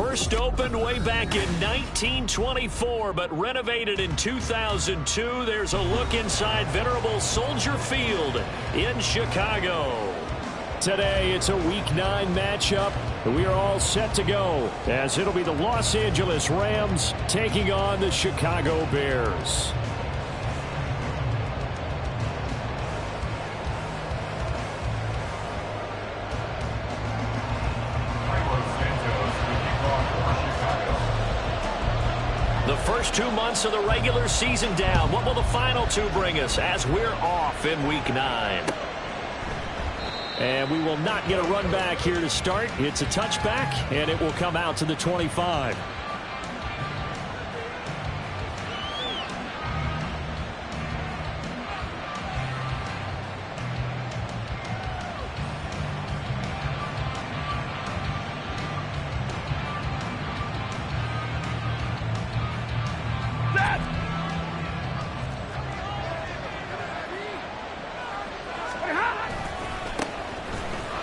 First opened way back in 1924, but renovated in 2002. There's a look inside venerable Soldier Field in Chicago. Today, it's a Week 9 matchup. We are all set to go, as it'll be the Los Angeles Rams taking on the Chicago Bears. The first 2 months of the regular season down. What will the final 2 bring us as we're off in Week 9? And we will not get a run back here to start. It's a touchback, and it will come out to the 25.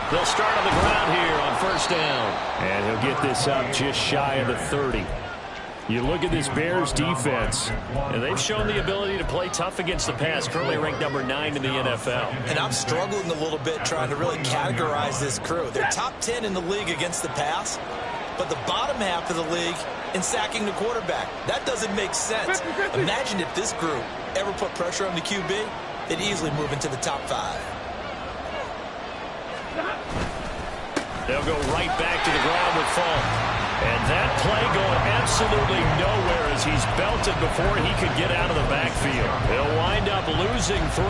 They'll start on the ground here on first down. And he'll get this up just shy of the 30. You look at this Bears defense, and they've shown the ability to play tough against the pass, currently ranked number 9 in the NFL. And I'm struggling a little bit trying to really categorize this crew. They're top 10 in the league against the pass, but the bottom half of the league in sacking the quarterback. That doesn't make sense. Imagine if this group ever put pressure on the QB, they'd easily move into the top 5. They'll go right back to the ground with Falk. And that play going absolutely nowhere as he's belted before he could get out of the backfield. He'll wind up losing 3.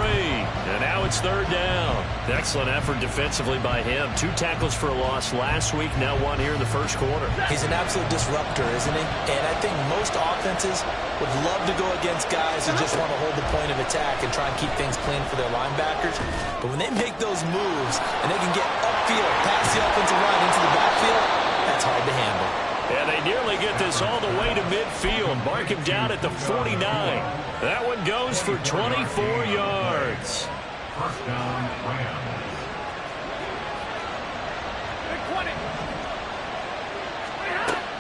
And now it's third down. Excellent effort defensively by him. 2 tackles for a loss last week, now 1 here in the first quarter. He's an absolute disruptor, isn't he? And I think most offenses would love to go against guys who just want to hold the point of attack and try and keep things clean for their linebackers. But when they make those moves and they can get upfield, past the offensive line into the backfield, that's hard to handle. And they nearly get this all the way to midfield. Mark him down at the 49. That one goes for 24 yards. First down, Rams.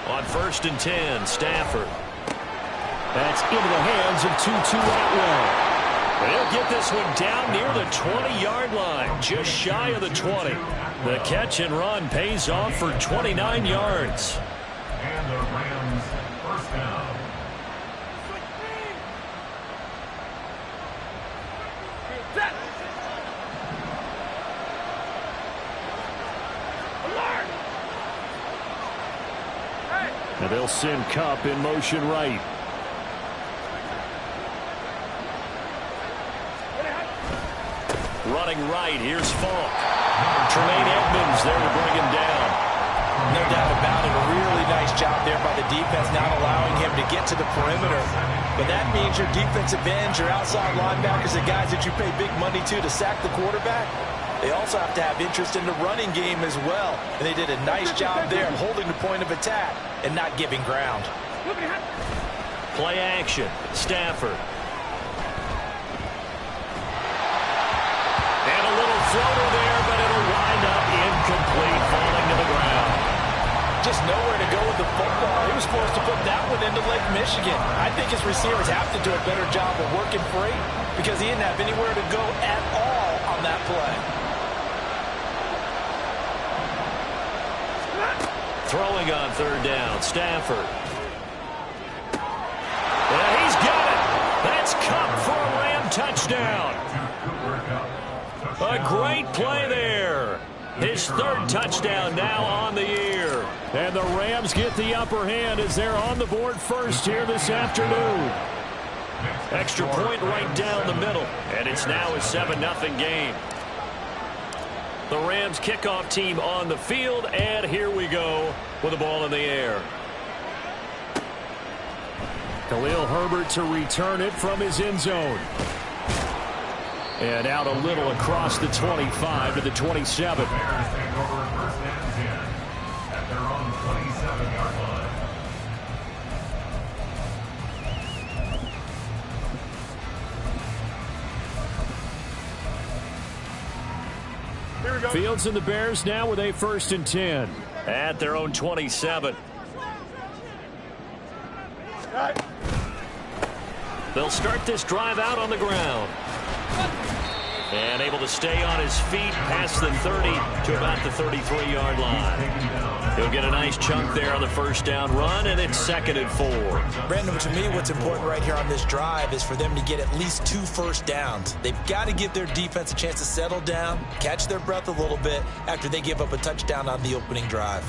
On first and 10, Stafford. That's into the hands of Tutu Atwell. They'll get this one down near the 20-yard line, just shy of the 20. The catch and run pays off for 29 yards. And the Rams first down. And they'll send Kupp in motion right. Running right, here's Falk. Tremaine Edmonds there to bring him down. No doubt about it. A really nice job there by the defense, not allowing him to get to the perimeter. But that means your defensive ends, your outside linebackers, the guys that you pay big money to sack the quarterback, they also have to have interest in the running game as well. And they did a nice job there of holding the point of attack and not giving ground. Play action. Stafford. And a little floater there, but it'll wind up incomplete, falling to the ground. Just nowhere to go with the football. He was forced to put that one into Lake Michigan. I think his receivers have to do a better job of working free because he didn't have anywhere to go at all on that play. Throwing on third down, Stafford. And he's got it. That's Kupp for a Ram touchdown. A great play there. His third touchdown now on the year. And the Rams get the upper hand as they're on the board first here this afternoon. Extra point right down the middle. And it's now a 7-0 game. The Rams kickoff team on the field. And here we go with the ball in the air. Khalil Herbert to return it from his end zone. And out a little across the 25 to the 27. Bears take over first and 10 at their own 27-yard line. Fields and the Bears now with a first and 10 at their own 27. They'll start this drive out on the ground. And able to stay on his feet past the 30 to about the 33-yard line. He'll get a nice chunk there on the first down run, and it's 2nd and 4. Brandon, to me, what's important right here on this drive is for them to get at least 2 first downs. They've got to give their defense a chance to settle down, catch their breath a little bit after they give up a touchdown on the opening drive.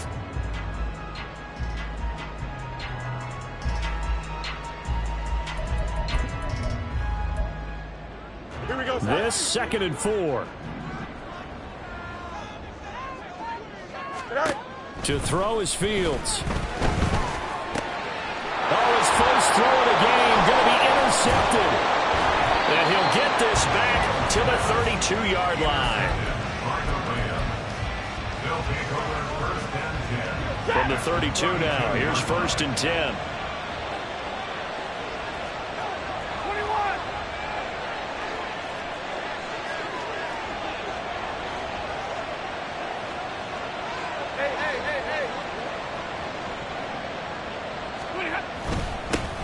This 2nd and 4. To throw is Fields. Oh, his first throw of the game going to be intercepted. And he'll get this back to the 32-yard line. From the 32 now, here's 1st and 10.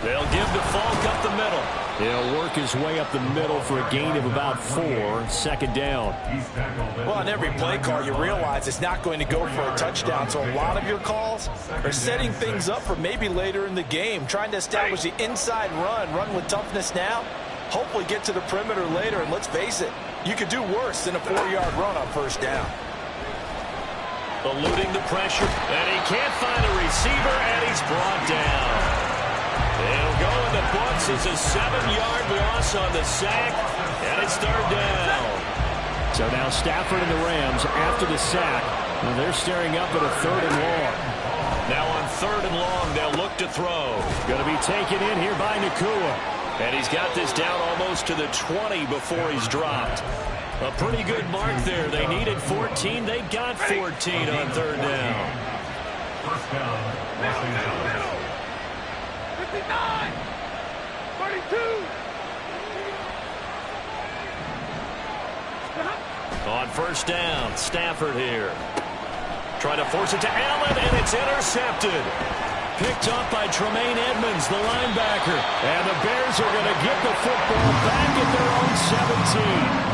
They'll give the Falk up the middle. He'll work his way up the middle for a gain of about 4. 2nd down. Well, on every play call, you realize it's not going to go for a touchdown. So a lot of your calls are setting things up for maybe later in the game, trying to establish the inside run with toughness now, hopefully get to the perimeter later. And let's face it, you could do worse than a 4-yard run on 1st down. Eluding the pressure, and he can't find a receiver, and he's brought down. It'll go in the books. It's a 7-yard loss on the sack, and it's 3rd down. So now Stafford and the Rams, after the sack, well, they're staring up at a 3rd and long. Now on 3rd and long, they'll look to throw. Going to be taken in here by Nakua. And he's got this down almost to the 20 before he's dropped. A pretty good mark there. They needed 14. They got 14 on 3rd down. 1st down. 59, 32. On 1st down, Stafford here. Trying to force it to Allen, and it's intercepted. Picked up by Tremaine Edmonds, the linebacker. And the Bears are going to get the football back at their Intercepted.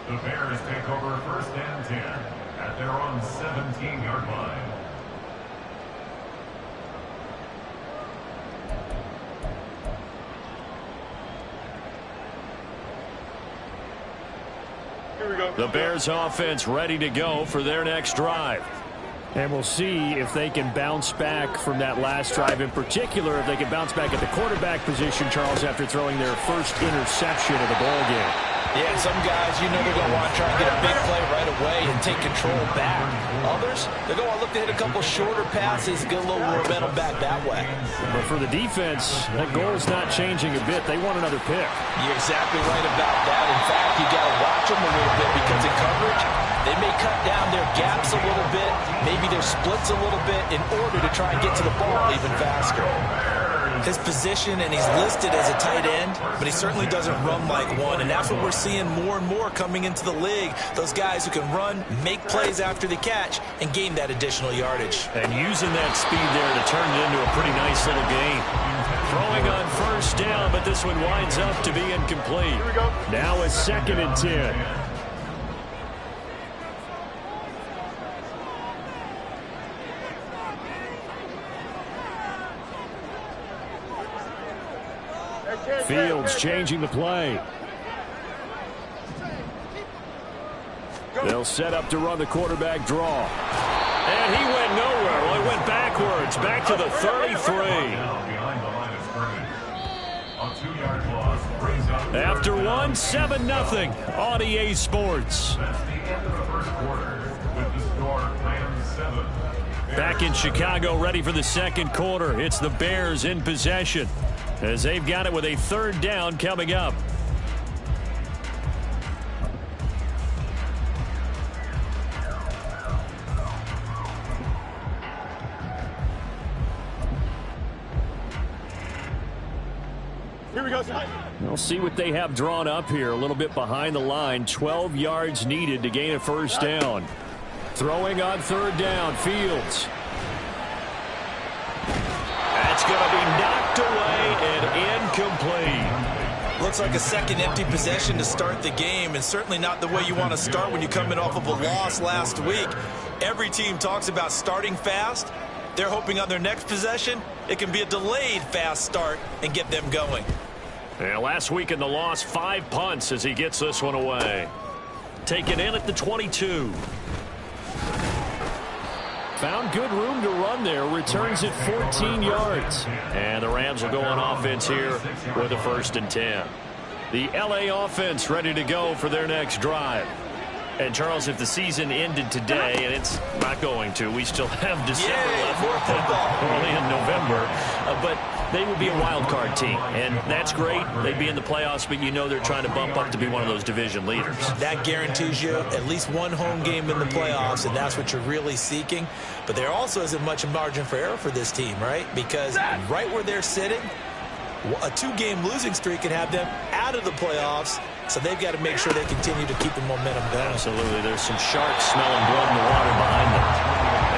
The Bears take over 1st and 10 at their own 17-yard line. The Bears offense ready to go for their next drive. And we'll see if they can bounce back from that last drive, in particular if they can bounce back at the quarterback position, Charles, after throwing their first interception of the ball game. Yeah, some guys, you know they're going to want to try and get a big play right away and take control back. Others, they're going to look to hit a couple shorter passes, get a little momentum back that way. But for the defense, that goal's not changing a bit. They want another pick. You're exactly right about that. In fact, you got to watch them a little bit because in coverage, they may cut down their gaps a little bit, maybe their splits a little bit in order to try and get to the ball even faster. His position, and he's listed as a tight end, but he certainly doesn't run like one, and that's what we're seeing more and more coming into the league. Those guys who can run, make plays after the catch, and gain that additional yardage. And using that speed there to turn it into a pretty nice little gain. Throwing on 1st down, but this one winds up to be incomplete. Now a 2nd and 10. Fields changing the play. They'll set up to run the quarterback draw. And he went nowhere. Well, he went backwards, back to the 33. After one, 7-0 on EA Sports. Back in Chicago, ready for the 2nd quarter. It's the Bears in possession, as they've got it with a 3rd down coming up. Here we go, son. We'll see what they have drawn up here. A little bit behind the line. 12 yards needed to gain a 1st down. Throwing on third down, Fields. That's going to be knocked away and incomplete. Looks like a second empty possession to start the game, and certainly not the way you want to start when you're coming off of a loss last week. Every team talks about starting fast. They're hoping on their next possession, it can be a delayed fast start and get them going. Yeah, last week in the loss, 5 punts as he gets this one away. Taken in at the 22. Found good room to run there. Returns it 14 yards. And the Rams will go on offense here with a 1st and 10. The LA offense ready to go for their next drive. And, Charles, if the season ended today, and it's not going to, we still have December left, early in November, but they would be a wild card team. And that's great. They'd be in the playoffs, but you know they're trying to bump up to be one of those division leaders. That guarantees you at least one home game in the playoffs, and that's what you're really seeking. But there also isn't much margin for error for this team, right? Because right where they're sitting, a 2-game losing streak could have them out of the playoffs, so they've got to make sure they continue to keep the momentum going. Absolutely. There's some sharks smelling blood in the water behind them.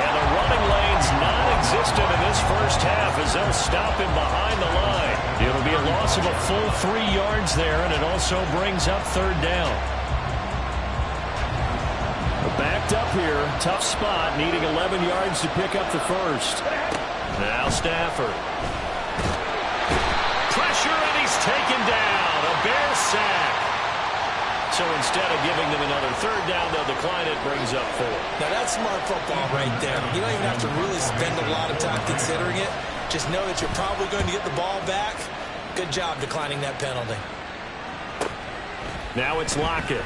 And the running lane's non-existent in this first half as they'll stop him behind the line. It'll be a loss of a full 3 yards there, and it also brings up third down. Backed up here, tough spot, needing 11 yards to pick up the first. Now Stafford. Pressure, and he's taken down. A Bear sack. So instead of giving them another third down, they'll decline it, brings up 4. Now that's smart football right there. You don't even have to really spend a lot of time considering it. Just know that you're probably going to get the ball back. Good job declining that penalty. Now it's Lockett.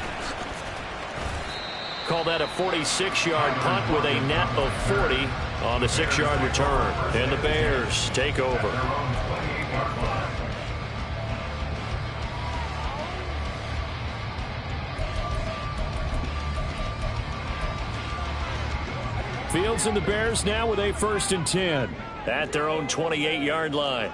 Call that a 46-yard punt with a net of 40 on the 6-yard return. And the Bears take over. Fields and the Bears now with a 1st and 10 at their own 28-yard line.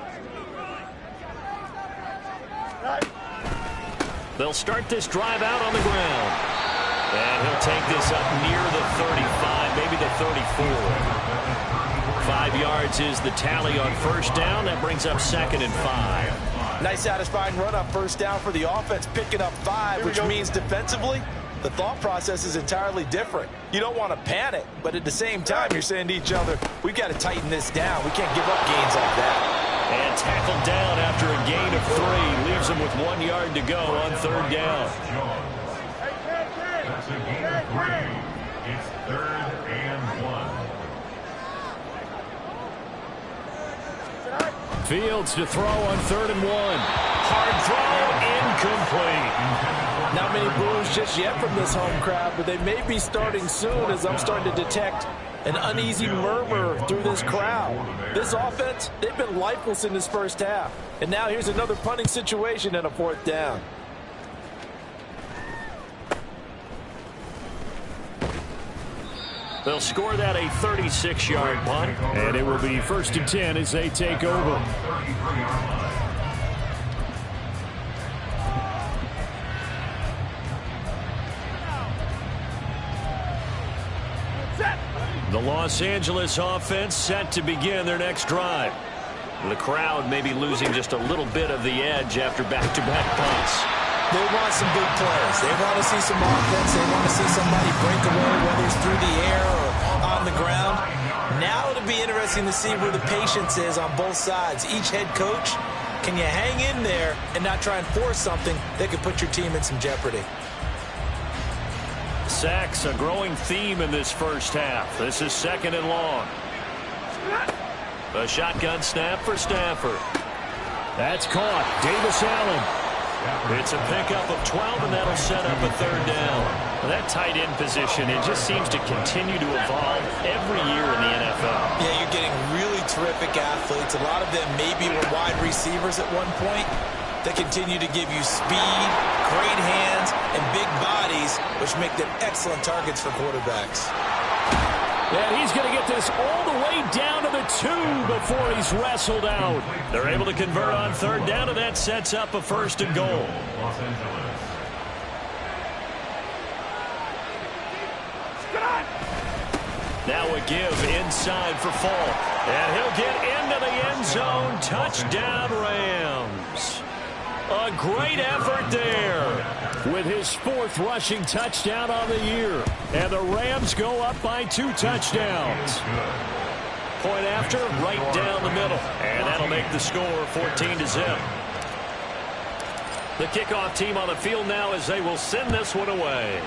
They'll start this drive out on the ground. And he'll take this up near the 35, maybe the 34. 5 yards is the tally on first down. That brings up 2nd and 5. Nice satisfying run on first down for the offense, picking up 5, which means defensively, the thought process is entirely different. You don't want to panic, but at the same time, you're saying to each other, we've got to tighten this down. We can't give up gains like that. And tackled down after a gain of 3. Leaves him with 1 yard to go on third down. That's a gain of 3. It's 3rd and 1. Fields to throw on 3rd and 1. Hard throw, incomplete. Not many boos just yet from this home crowd, but they may be starting soon as I'm starting to detect an uneasy murmur through this crowd. This offense, they've been lifeless in this first half. And now here's another punting situation and a 4th down. They'll score that a 36-yard punt, and it will be 1st and 10 as they take over. The Los Angeles offense set to begin their next drive. The crowd may be losing just a little bit of the edge after back-to-back punts. They want some big plays. They want to see some offense. They want to see somebody break away, whether it's through the air or on the ground. Now it'll be interesting to see where the patience is on both sides. Each head coach, can you hang in there and not try and force something that could put your team in some jeopardy? Sacks, a growing theme in this first half. This is 2nd and long. A shotgun snap for Stafford. That's caught. Davis Allen. It's a pickup of 12, and that'll set up a 3rd down. Well, that tight end position, it just seems to continue to evolve every year in the NFL. Yeah, you're getting really terrific athletes. A lot of them maybe were wide receivers at one point. They continue to give you speed, great hands, and big bodies, which make them excellent targets for quarterbacks. And he's going to get this all the way down to the 2 before he's wrestled out. They're able to convert on 3rd down, and that sets up a 1st and goal. Los Angeles. Now a give inside for Fall. And he'll get into the end zone. Touchdown, Rams. A great effort there with his 4th rushing touchdown on the year. And the Rams go up by 2 touchdowns. Point after, right down the middle. And that'll make the score 14-0. The kickoff team on the field now as they will send this one away.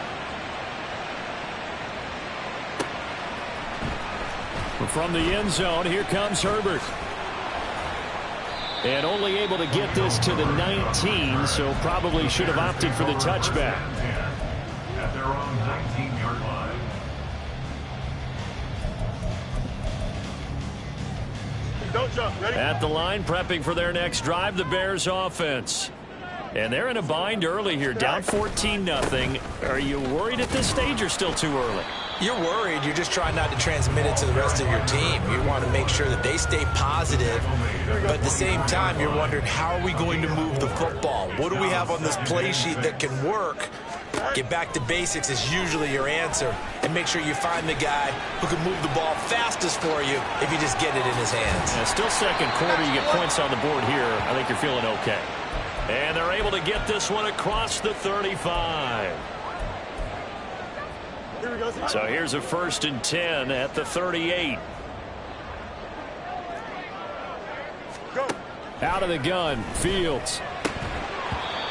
From the end zone, here comes Herbert. And only able to get this to the 19, so probably should have opted for the touchback. At their own 19-yard line. Don't jump. Ready? At the line, prepping for their next drive, the Bears offense. And they're in a bind early here, down 14-0. Are you worried at this stage or still too early? You're worried. You're just trying not to transmit it to the rest of your team. You want to make sure that they stay positive. But at the same time, you're wondering, how are we going to move the football? What do we have on this play sheet that can work? Get back to basics is usually your answer. And make sure you find the guy who can move the ball fastest for you if you just get it in his hands. Yeah, still second quarter. You get points on the board here. I think you're feeling okay. And they're able to get this one across the 35. So here's a 1st and 10 at the 38. Go. Out of the gun, Fields.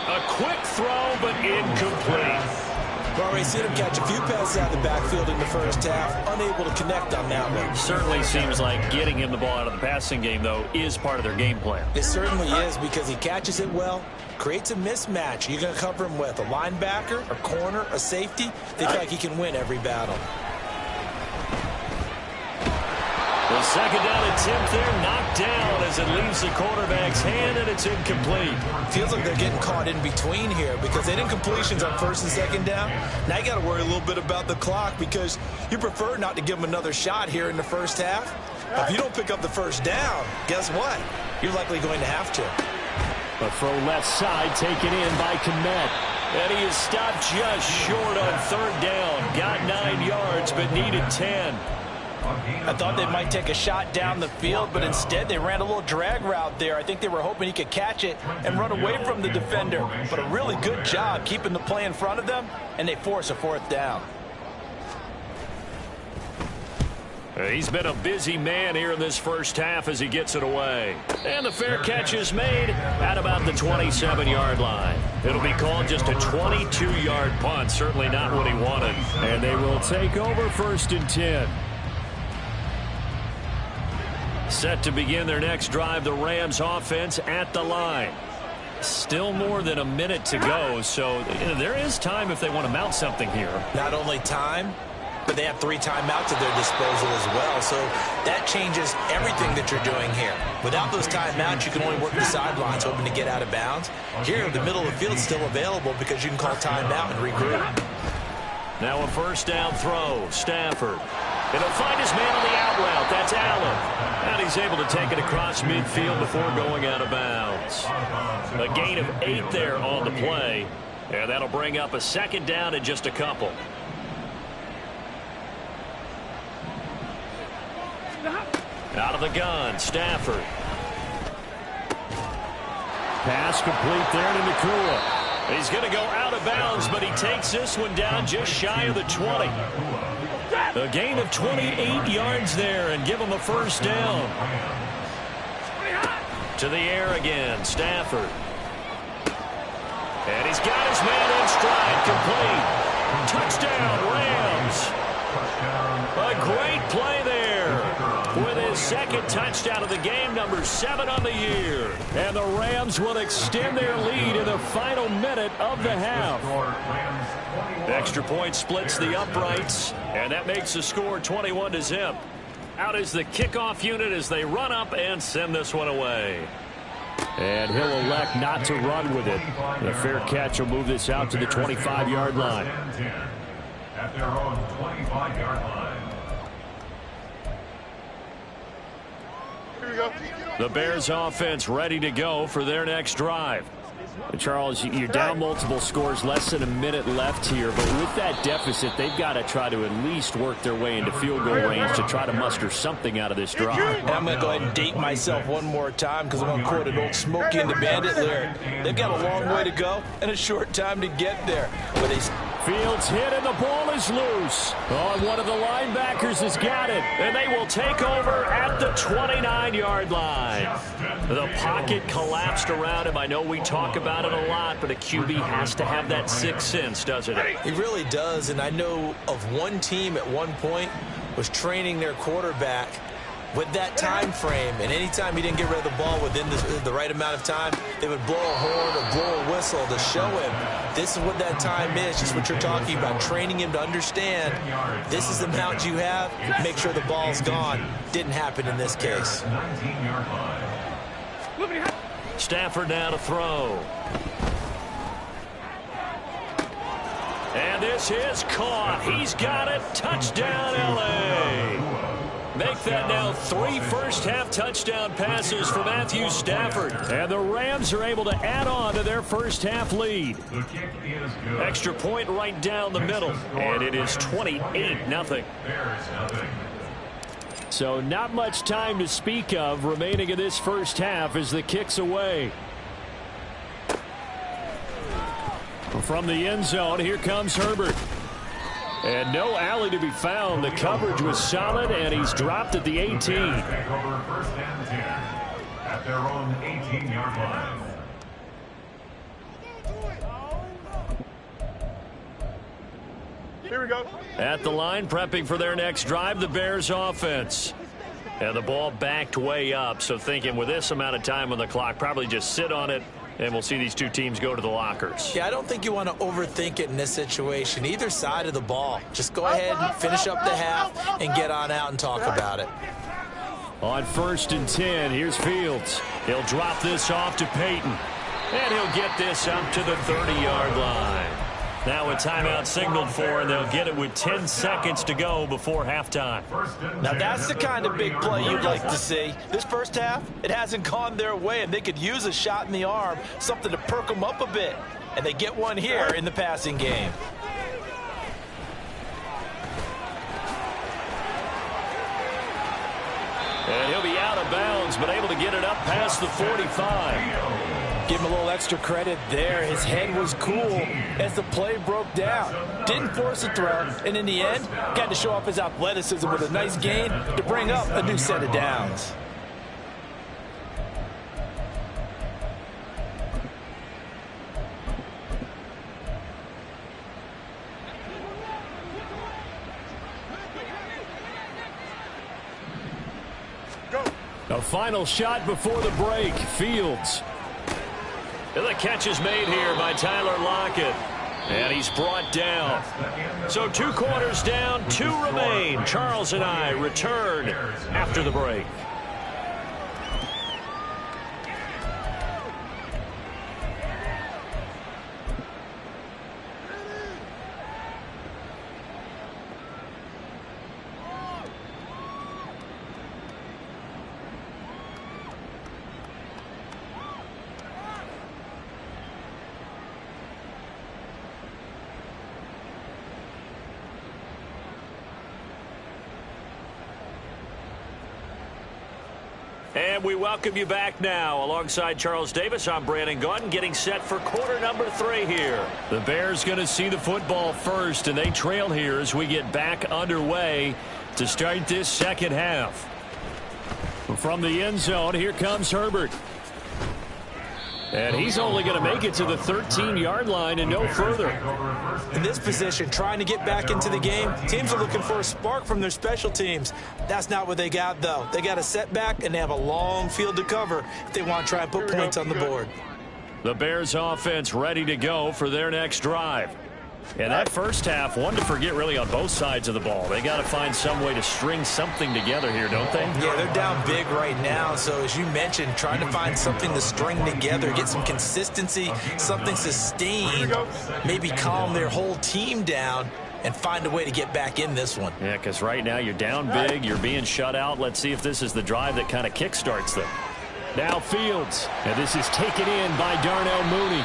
A quick throw, but incomplete. Well, we seen him catch a few passes out of the backfield in the first half, unable to connect on that one. Certainly seems like getting him the ball out of the passing game, though, is part of their game plan. It certainly is, because he catches it well, creates a mismatch. You're going to cover him with a linebacker, a corner, a safety. They feel like he can win every battle. The second down attempt there knocked down as it leaves the quarterback's hand, and it's incomplete. Feels like they're getting caught in between here because they didn't completions on 1st and 2nd down. Now you got to worry a little bit about the clock because you prefer not to give them another shot here in the first half. If you don't pick up the 1st down, guess what? You're likely going to have to. A throw left side taken in by Kmet. And he is stopped just short on 3rd down. Got 9 yards, but needed 10. I thought they might take a shot down the field, but instead they ran a little drag route there. I think they were hoping he could catch it and run away from the defender. But a really good job keeping the play in front of them, and they force a 4th down. He's been a busy man here in this first half as he gets it away. And the fair catch is made at about the 27-yard line. It'll be called just a 22-yard punt. Certainly not what he wanted. And they will take over 1st and 10. Set to begin their next drive, the Rams offense at the line. Still more than a minute to go, so there is time if they want to mount something here. Not only time, but they have 3 timeouts at their disposal as well, so that changes everything that you're doing here. Without those timeouts, you can only work the sidelines hoping to get out of bounds. Here, the middle of the field is still available because you can call timeout and regroup. Now a 1st down throw, Stafford. And he'll find his man on the out route. That's Allen. And he's able to take it across midfield before going out of bounds. A gain of 8 there on the play. And that'll bring up a 2nd down and just a couple. Out of the gun, Stafford. Pass complete there to Nakua. He's going to go out of bounds, but he takes this one down just shy of the 20. A gain of 28 yards there and give him a 1st down. To the air again, Stafford. And he's got his man in stride, complete. Touchdown, Rams. A great play there with his 2nd touchdown of the game, number 7 on the year. And the Rams will extend their lead in the final minute of the half. Extra point splits the uprights, and that makes the score 21-0. Out is the kickoff unit as they run up and send this one away. And he'll elect not to run with it. The fair catch will move this out to the 25-yard line. At their own 25-yard line. Here we go. The Bears offense ready to go for their next drive. Charles, you're down multiple scores, less than a minute left here, but with that deficit, they've got to try to at least work their way into field goal range to try to muster something out of this drive. And I'm going to go ahead and date myself one more time because I'm going to quote an old Smokey and the Bandit lyric. They've got a long way to go and a short time to get there. But they... Fields hit and the ball is loose. Oh, one of the linebackers has got it, and they will take over at the 29-yard line. The pocket collapsed around him. I know we talk about it a lot, but a QB has to have that sixth sense, doesn't it? He really does, and I know of one team at one point was training their quarterback with that time frame, and anytime he didn't get rid of the ball within the right amount of time, they would blow a horn or blow a whistle to show him this is what that time is, just what you're talking about, training him to understand this is the amount you have, make sure the ball's gone. Didn't happen in this case. Stafford now to throw. And this is caught. He's got it. Touchdown, L.A. Make that now 3 first-half touchdown passes for Matthew Stafford. And the Rams are able to add on to their first-half lead. Extra point right down the middle. And it is 28-0. So not much time to speak of remaining in this first half as the kick's away. From the end zone, here comes Herbert. And no alley to be found. The coverage was solid, and he's dropped at the 18. Take over first and 10 at their own 18-yard line. Here we go. At the line, prepping for their next drive, the Bears offense. And the ball backed way up, so thinking with this amount of time on the clock, probably just sit on it, and we'll see these two teams go to the lockers. Yeah, I don't think you want to overthink it in this situation. Either side of the ball. Just go ahead and finish up the half and get on out and talk about it. On 1st and 10, here's Fields. He'll drop this off to Peyton. And he'll get this up to the 30-yard line. Now a timeout signaled for, and they'll get it with 10 seconds to go before halftime. Now that's the kind of big play you'd like to see. This first half, it hasn't gone their way, and they could use a shot in the arm, something to perk them up a bit. And they get one here in the passing game. And he'll be out of bounds, but able to get it up past the 45. Give him a little extra credit there. His head was cool as the play broke down. Didn't force a throw, and in the end, got to show off his athleticism with a nice gain to bring up a new set of downs. A final shot before the break. Fields. And the catch is made here by Tyler Lockett. And he's brought down. So 2 quarters down, 2 remain. Charles and I return after the break. And we welcome you back now. Alongside Charles Davis, I'm Brandon Gaudin, getting set for quarter number 3 here. The Bears going to see the football first, and they trail here as we get back underway to start this second half. From the end zone, here comes Herbert. And he's only going to make it to the 13-yard line and no further. In this position, trying to get back into the game, teams are looking for a spark from their special teams. That's not what they got, though. They got a setback, and they have a long field to cover if they want to try and put points on the board. The Bears offense ready to go for their next drive. And that first half, one to forget really on both sides of the ball. They got to find some way to string something together here, don't they? Yeah, they're down big right now. So as you mentioned, trying to find something to string together, get some consistency, something sustained, maybe calm their whole team down and find a way to get back in this one. Yeah, because right now you're down big, you're being shut out. Let's see if this is the drive that kind of kickstarts them. Now Fields. And this is taken in by Darnell Mooney.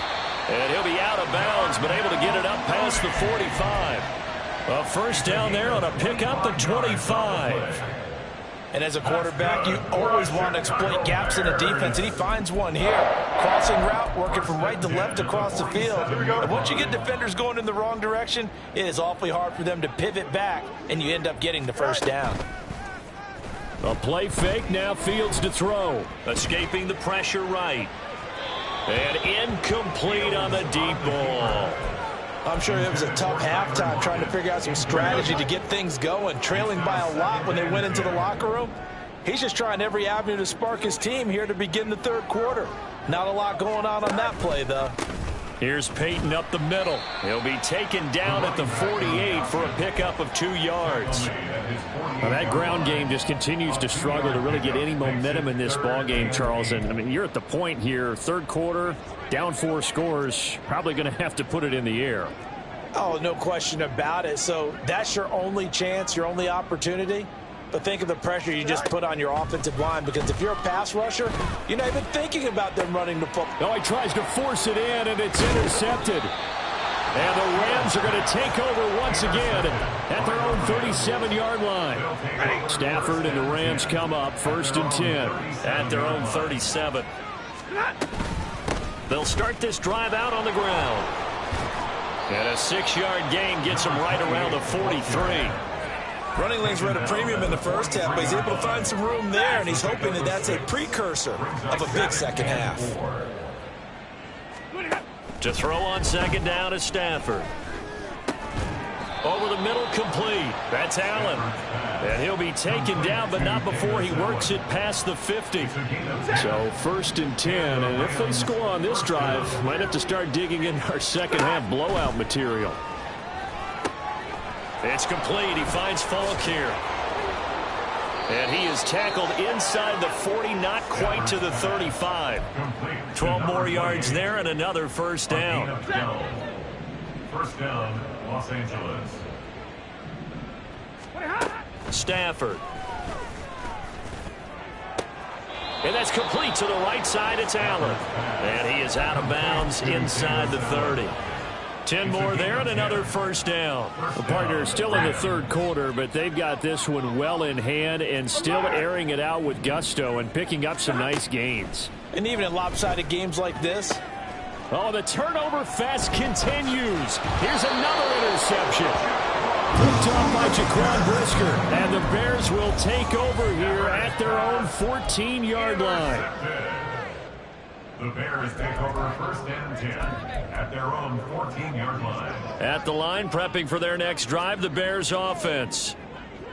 And he'll be out of bounds, but able to get it up past the 45. A first down there on a pickup at 25. And as a quarterback, you always want to exploit gaps in the defense, and he finds one here. Crossing route, working from right to left across the field. And once you get defenders going in the wrong direction, it is awfully hard for them to pivot back, and you end up getting the first down. A play fake, now Fields to throw. Escaping the pressure right. And incomplete on the deep ball. I'm sure it was a tough halftime trying to figure out some strategy to get things going, trailing by a lot when they went into the locker room. He's just trying every avenue to spark his team here to begin the third quarter. Not a lot going on that play, though. Here's Peyton up the middle. He'll be taken down at the 48 for a pickup of 2 yards. Now that ground game just continues to struggle to really get any momentum in this ball game, Charles. And I mean, you're at the point here, third quarter, down 4 scores, probably going to have to put it in the air. Oh, no question about it. So that's your only chance, your only opportunity. But think of the pressure you just put on your offensive line, because if you're a pass rusher, you're not even thinking about them running the football. No, he tries to force it in, and it's intercepted. And the Rams are going to take over once again at their own 37-yard line. Stafford and the Rams come up 1st and 10 at their own 37. They'll start this drive out on the ground. And a 6-yard gain gets them right around the 43. Running lanes were at a premium in the first half, but he's able to find some room there, and he's hoping that that's a precursor of a big second half. To throw on second down is Stafford. Over the middle, complete. That's Allen. And he'll be taken down, but not before he works it past the 50. So 1st and 10, and if they score on this drive, might have to start digging in our second half blowout material. It's complete. He finds Falk here. And he is tackled inside the 40, not quite to the 35. 12 more yards there and another first down. First down, Los Angeles. Stafford. And that's complete to the right side. It's Allen. And he is out of bounds inside the 30. 10 more there and another first down. The partner is still in the third quarter, but they've got this one well in hand and still airing it out with gusto and picking up some nice gains. And even in lopsided games like this. Oh, the turnover fest continues. Here's another interception. Picked off by Jaquan Brisker. And the Bears will take over here at their own 14-yard line. The Bears take over 1st and 10 at their own 14-yard line. At the line, prepping for their next drive, the Bears offense.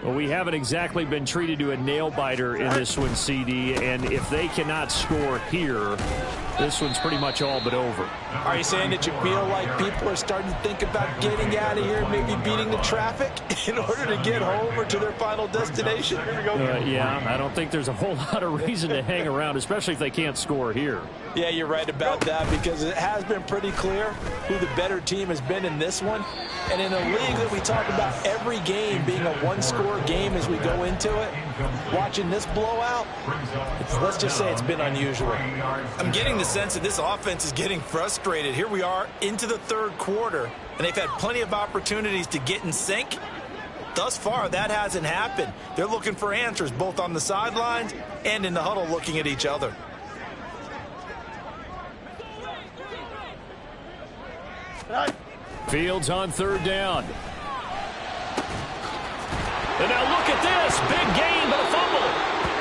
Well, we haven't exactly been treated to a nail-biter in this one, CD, and if they cannot score here, this one's pretty much all but over. Are you saying that you feel like people are starting to think about getting out of here, maybe beating the traffic in order to get home or to their final destination? Yeah, I don't think there's a whole lot of reason to hang around, especially if they can't score here. Yeah, you're right about that, because it has been pretty clear who the better team has been in this one. And in a league that we talk about every game being a one-score game as we go into it, watching this blowout, let's just say it's been unusual. I'm getting the sense that this offense is getting frustrated. Here we are into the third quarter, and they've had plenty of opportunities to get in sync. Thus far, that hasn't happened. They're looking for answers both on the sidelines and in the huddle looking at each other. Fields on 3rd down. And now look at this. Big gain, but a fumble.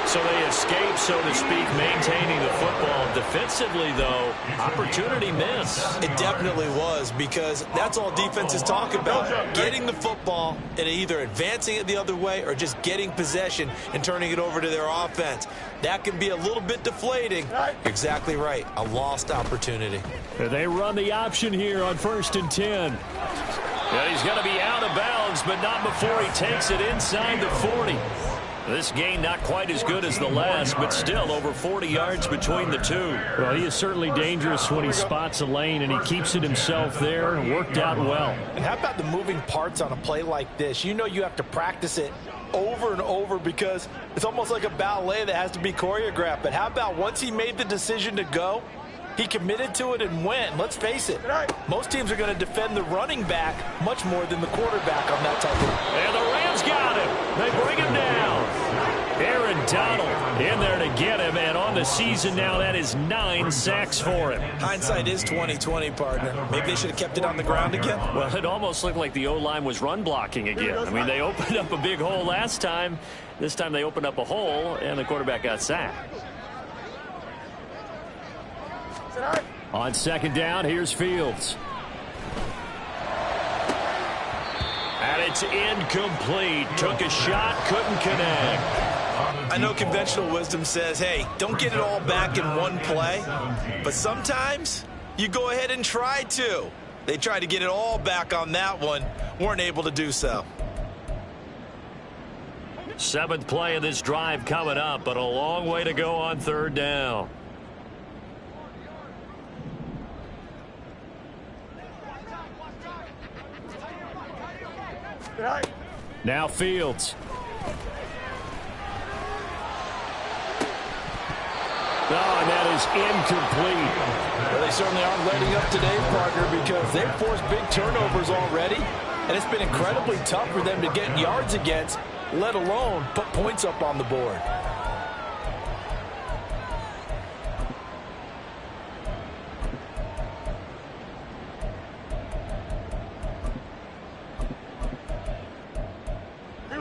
So they escape, so to speak, maintaining the football. Defensively, though, opportunity miss. It definitely was, because that's all defenses talk about. Getting the football and either advancing it the other way or just getting possession and turning it over to their offense. That can be a little bit deflating. You're exactly right. A lost opportunity. They run the option here on 1st and 10. And he's going to be out of bounds, but not before he takes it inside the 40. This gain not quite as good as the last, but still over 40 yards between the two. Well, he is certainly dangerous when he spots a lane, and he keeps it himself there and worked out well. And how about the moving parts on a play like this? You know you have to practice it over and over because it's almost like a ballet that has to be choreographed. But how about once he made the decision to go, he committed to it and went. Let's face it, most teams are going to defend the running back much more than the quarterback on that type of. And the Rams got him. They bring him down. Aaron Donald in there to get him, and on the season now, that is 9 sacks for him. Hindsight is 20/20, partner. Maybe they should have kept it on the ground again. Well, it almost looked like the O-line was run blocking again. I mean, they opened up a big hole last time. This time they opened up a hole, and the quarterback got sacked. On second down, here's Fields. And it's incomplete. Took a shot, couldn't connect. I know conventional wisdom says, hey, don't get it all back in one play. But sometimes you go ahead and try to. They tried to get it all back on that one. Weren't able to do so. 7th play of this drive coming up, but a long way to go on third down. Now Fields. Oh, and that is incomplete. Well, they certainly aren't letting up today, partner, because they've forced big turnovers already, and it's been incredibly tough for them to get yards against, let alone put points up on the board.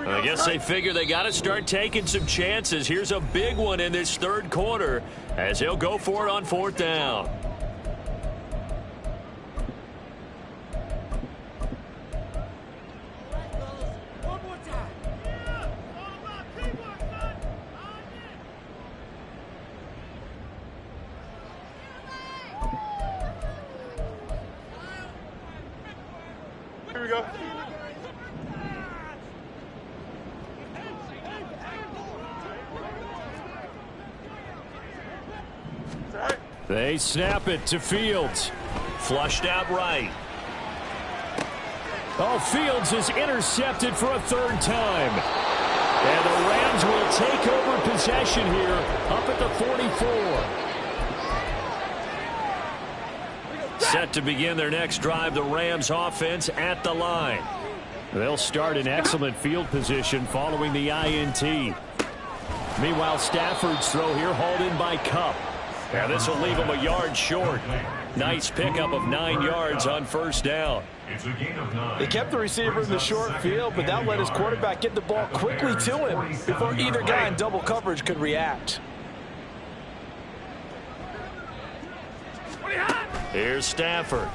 I guess they figure they got to start taking some chances. Here's a big one in this third quarter as he'll go for it on 4th down. Here we go. They snap it to Fields. Flushed out right. Oh, Fields is intercepted for a 3rd time. And the Rams will take over possession here up at the 44. Set to begin their next drive, the Rams offense at the line. They'll start in excellent field position following the INT. Meanwhile, Stafford's throw here hauled in by Kupp. And this will leave him a yard short. Nice pickup of 9 yards on 1st down. They kept the receiver in the short field, but that let his quarterback get the ball quickly to him before either guy in double coverage could react. Here's Stafford.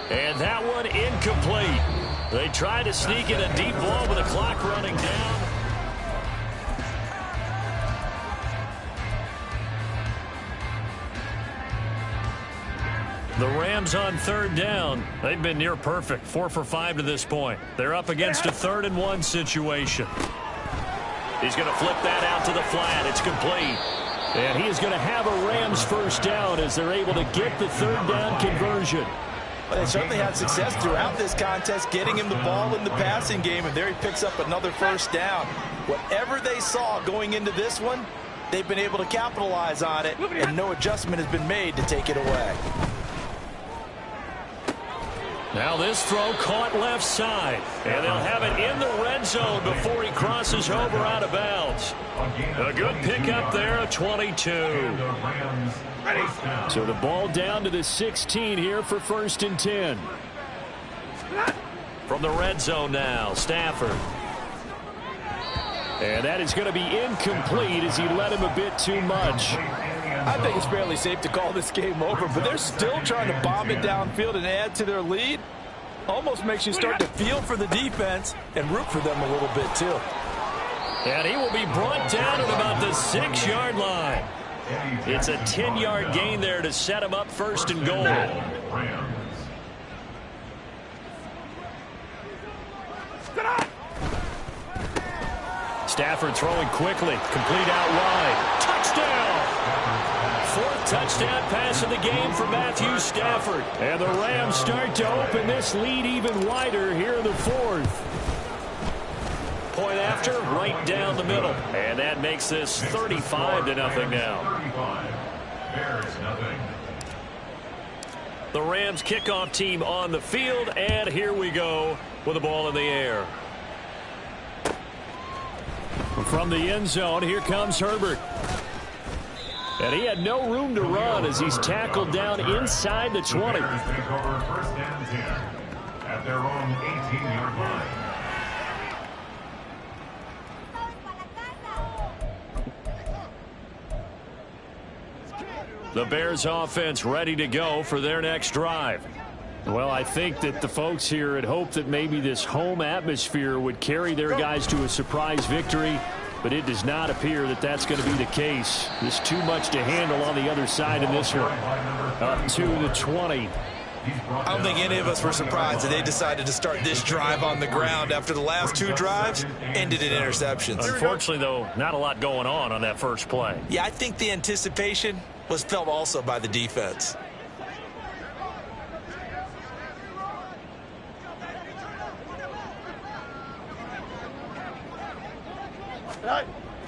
And that one incomplete. They try to sneak in a deep ball with the clock running down. The Rams on 3rd down. They've been near perfect. 4 for 5 to this point. They're up against a 3rd and 1 situation. He's going to flip that out to the flat. It's complete. And he is going to have a Rams 1st down as they're able to get the 3rd down conversion. Well, they certainly had success throughout this contest getting him the ball in the passing game, and there he picks up another 1st down. Whatever they saw going into this one, they've been able to capitalize on it, and no adjustment has been made to take it away. Now this throw caught left side, and they'll have it in the red zone before he crosses over out of bounds. A good pickup there, a 22. So the ball down to the 16 here for 1st and 10. From the red zone now, Stafford. And that is going to be incomplete as he led him a bit too much. I think it's fairly safe to call this game over, but they're still trying to bomb it downfield and add to their lead. Almost makes you start to feel for the defense and root for them a little bit, too. And he will be brought down at about the 6-yard line. It's a 10-yard gain there to set him up 1st and goal. Stafford throwing quickly. Complete out wide. Touchdown! Fourth touchdown pass of the game for Matthew Stafford. And the Rams start to open this lead even wider here in the fourth. Point after, right down the middle. And that makes this 35-0 now. 35. Bears nothing. The Rams kickoff team on the field, and here we go with the ball in the air. From the end zone, here comes Herbert. And he had no room to run as he's tackled down inside the 20. Bears take over first and 10 at their own 18-yard line. The Bears offense ready to go for their next drive. Well, I think that the folks here had hoped that maybe this home atmosphere would carry their guys to a surprise victory, but it does not appear that that's going to be the case. There's too much to handle on the other side in this one. Up to the 20. I don't think any of us were surprised that they decided to start this drive on the ground after the last two drives ended in interceptions. Unfortunately, though, not a lot going on that first play. Yeah, I think the anticipation was felt also by the defense.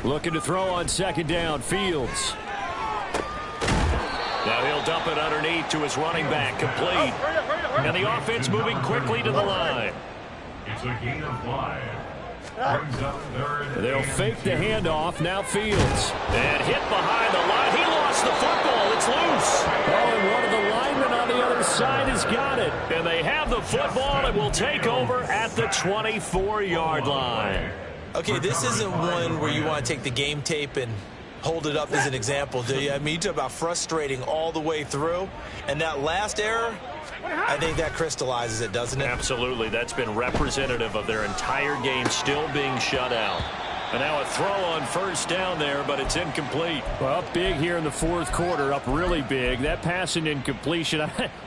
Looking to throw on second down, Fields. Now he'll dump it underneath to his running back, complete. And the offense moving quickly to the line. It's a gain of 5. Brings up third. They'll fake the handoff, now Fields. And hit behind the line. He lost the football. It's loose. Oh, and one of the linemen on the other side has got it. And they have the football and will take over at the 24-yard line. Okay, this isn't one where you want to take the game tape and hold it up as an example, do you? I mean, you talk about frustrating all the way through. And that last error, I think that crystallizes it, doesn't it? Absolutely. That's been representative of their entire game still being shut out. And now a throw on first down there, but it's incomplete. Well, up big here in the fourth quarter, up really big. That pass and incompletion,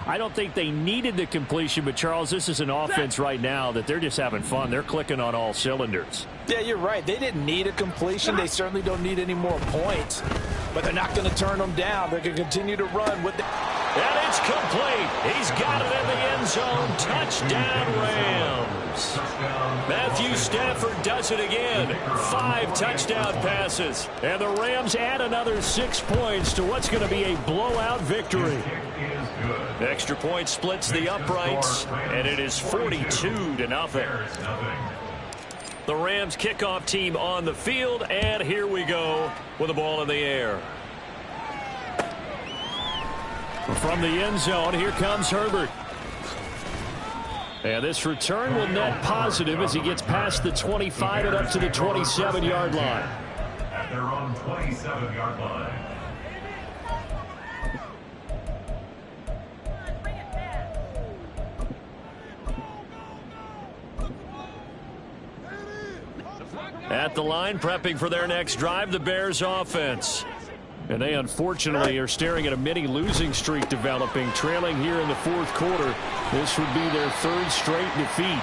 I don't think they needed the completion, but, Charles, this is an offense right now that they're just having fun. They're clicking on all cylinders. Yeah, you're right. They didn't need a completion. They certainly don't need any more points. But they're not going to turn them down. They're going to continue to run with the... And it's complete. He's got it in the end zone. Touchdown, Rams. Matthew Stafford does it again. 5 touchdown passes. And the Rams add another 6 points to what's going to be a blowout victory. Extra point splits the uprights, and it is 42-0. The Rams kickoff team on the field, and here we go with the ball in the air. From the end zone, here comes Herbert. And this return will net positive as he gets past the 25 and up to the 27-yard line. At their own 27-yard line. At the line, prepping for their next drive, the Bears offense. And they unfortunately are staring at a mini losing streak developing, trailing here in the fourth quarter. This would be their 3rd straight defeat.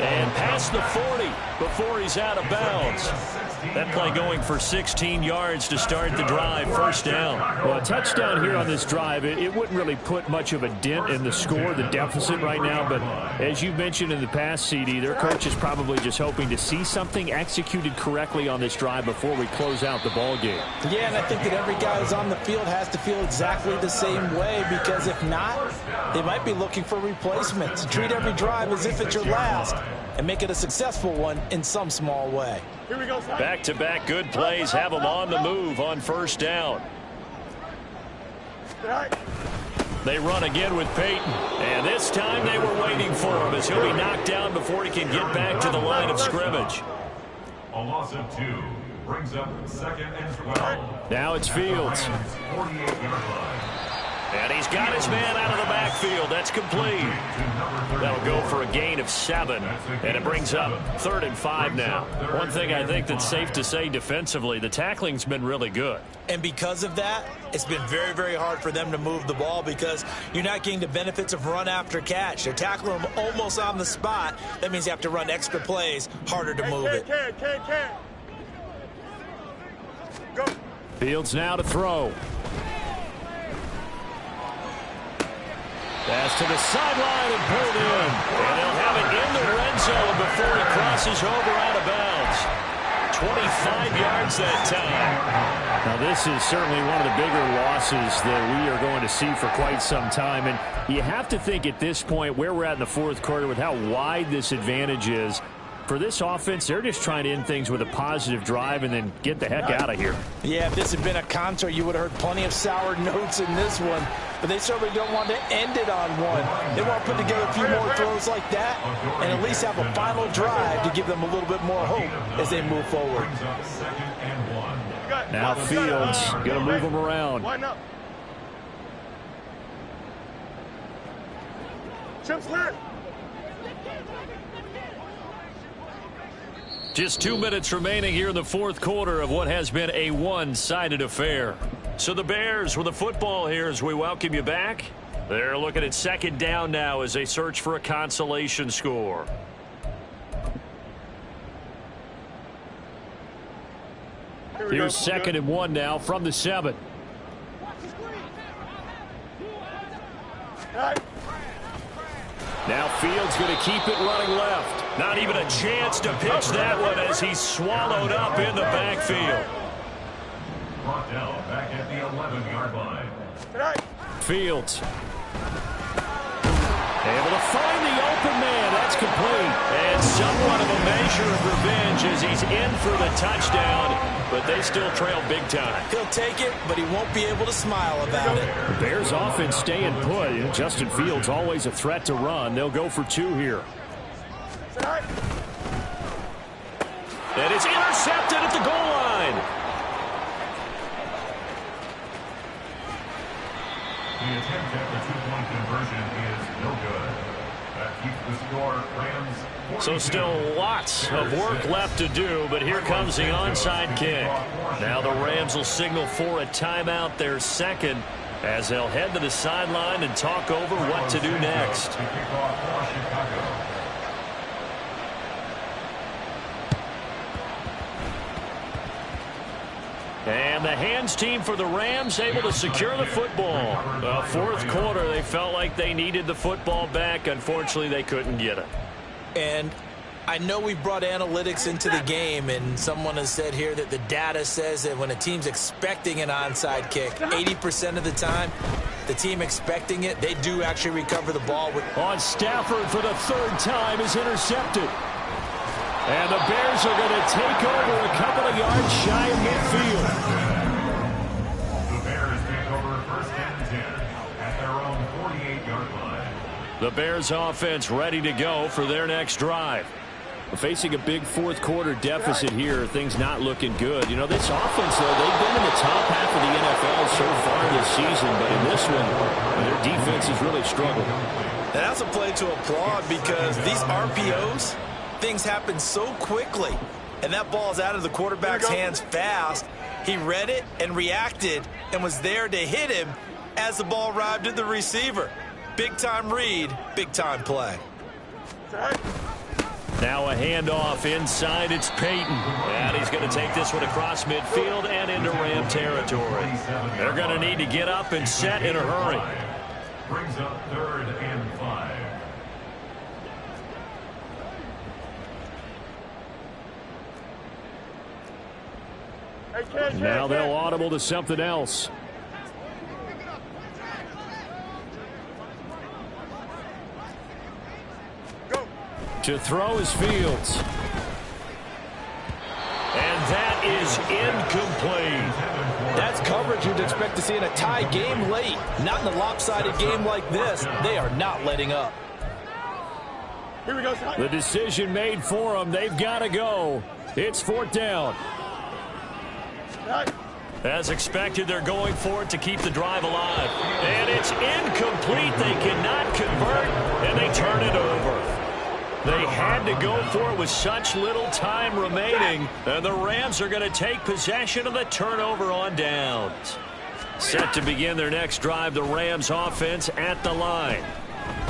And past the 40 before he's out of bounds. That play going for 16 yards to start the drive, first down. Well, a touchdown here on this drive, it wouldn't really put much of a dent in the score, the deficit right now. But as you mentioned in the past, CD, their coach is probably just hoping to see something executed correctly on this drive before we close out the ball game. Yeah, and I think that every guy who's on the field has to feel exactly the same way, because if not, they might be looking for replacements. Treat every drive as if it's your last and make it a successful one in some small way. Here we go. Back-to-back good plays have them on the move on first down. They run again with Peyton, and this time they were waiting for him as he'll be knocked down before he can get back to the line of scrimmage. A loss of 2 brings up 2nd and 12. Now it's Fields. 48-yard line. And he's got his man out of the backfield. That's complete. That'll go for a gain of 7. And it brings up 3rd and 5 now. One thing I think that's safe to say defensively, the tackling's been really good. And because of that, it's been very, very hard for them to move the ball because you're not getting the benefits of run after catch. They're tackling them almost on the spot. That means you have to run extra plays, harder to move it. Go. Fields now to throw. Pass to the sideline and pulled in. And they'll have it in the red zone before he crosses over out of bounds. 25 yards that time. Now, this is certainly one of the bigger losses that we are going to see for quite some time. And you have to think at this point where we're at in the fourth quarter with how wide this advantage is. For this offense, they're just trying to end things with a positive drive and then get the heck out of here. Yeah, if this had been a concert, you would have heard plenty of sour notes in this one. But they certainly don't want to end it on one. They want to put together a few more throws like that and at least have a final drive to give them a little bit more hope as they move forward. Now Fields going to move them around. Line up. Chips lit. Just 2 minutes remaining here in the fourth quarter of what has been a one-sided affair. So the Bears with the football here as we welcome you back. They're looking at second down now as they search for a consolation score. Here's second and 1 now from the 7. Now Fields going to keep it running left. Not even a chance to pitch that one as he's swallowed up in the backfield. Brought down back at the 11-yard line. Fields able to find the open man. That's complete. And somewhat of a measure of revenge as he's in for the touchdown, but they still trail big time. He'll take it, but he won't be able to smile about it. The Bears offense staying put. Justin Fields always a threat to run. They'll go for 2 here. And it's intercepted at the goal line. The attempt at the two-point conversion is no good. That keeps the score Rams. So still lots of work left to do, but here comes the onside kick. Now the Rams will signal for a timeout, their second, as they'll head to the sideline and talk over what to do next. And the hands team for the Rams able to secure the football. Fourth quarter, they felt like they needed the football back. Unfortunately, they couldn't get it. And I know we brought analytics into the game, and someone has said here that the data says that when a team's expecting an onside kick, 80% of the time, the team expecting it, they do actually recover the ball. On Stafford for the third time is intercepted. And the Bears are going to take over a couple of yards shy of midfield. The Bears take over first and 10 at their own 48-yard line. The Bears offense ready to go for their next drive. We're facing a big fourth quarter deficit here. Things not looking good. You know, this offense, though, they've been in the top half of the NFL so far this season. But in this one, their defense has really struggled. And that's a play to applaud because these RPOs, things happen so quickly. And that ball's out of the quarterback's hands fast. He read it and reacted and was there to hit him as the ball arrived at the receiver. Big-time read, big-time play. Now a handoff inside. It's Peyton. And he's going to take this one across midfield and into Ram territory. They're going to need to get up and set in a hurry. Brings up 3rd and 5. Now they'll audible to something else. To throw is Fields. And that is incomplete. That's coverage you'd expect to see in a tie game late. Not in a lopsided game like this. They are not letting up. Here we go. The decision made for them. They've got to go. It's 4th down. As expected, they're going for it to keep the drive alive. And it's incomplete. They cannot convert, and they turn it over. They had to go for it with such little time remaining, and the Rams are going to take possession of the turnover on downs. Set to begin their next drive, the Rams offense at the line.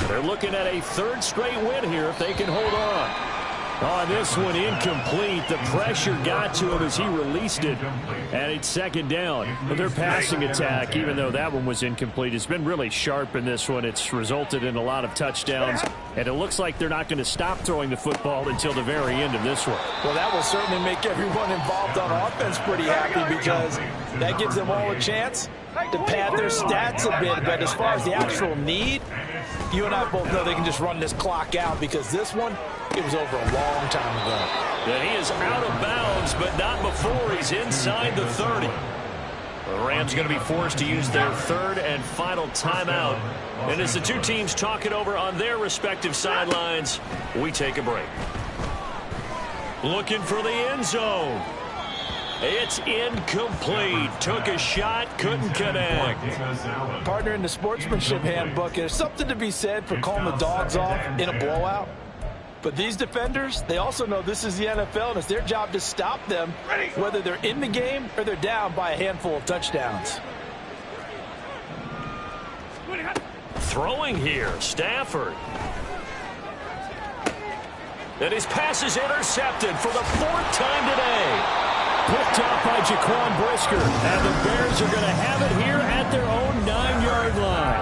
They're looking at a 3rd straight win here if they can hold on. On this one, incomplete. The pressure got to him as he released it, and it's second down. But their passing attack, even though that one was incomplete, has been really sharp in this one. It's resulted in a lot of touchdowns, and it looks like they're not going to stop throwing the football until the very end of this one. Well, that will certainly make everyone involved on offense pretty happy because that gives them all a chance to pad their stats a bit. But as far as the actual need, you and I both know they can just run this clock out because this one, it was over a long time ago. Yeah, he is out of bounds, but not before he's inside the 30. The Rams going to be forced to use their third and final timeout. And as the two teams talk it over on their respective sidelines, we take a break. Looking for the end zone. It's incomplete. Took a shot, couldn't connect. Partner, in the sportsmanship handbook, there's something to be said for calling the dogs off in a blowout. But these defenders, they also know this is the NFL, and it's their job to stop them, whether they're in the game or they're down by a handful of touchdowns. Throwing here, Stafford. And his pass is intercepted for the fourth time today. Picked off by Jaquan Brisker. And the Bears are going to have it here at their own 9-yard line.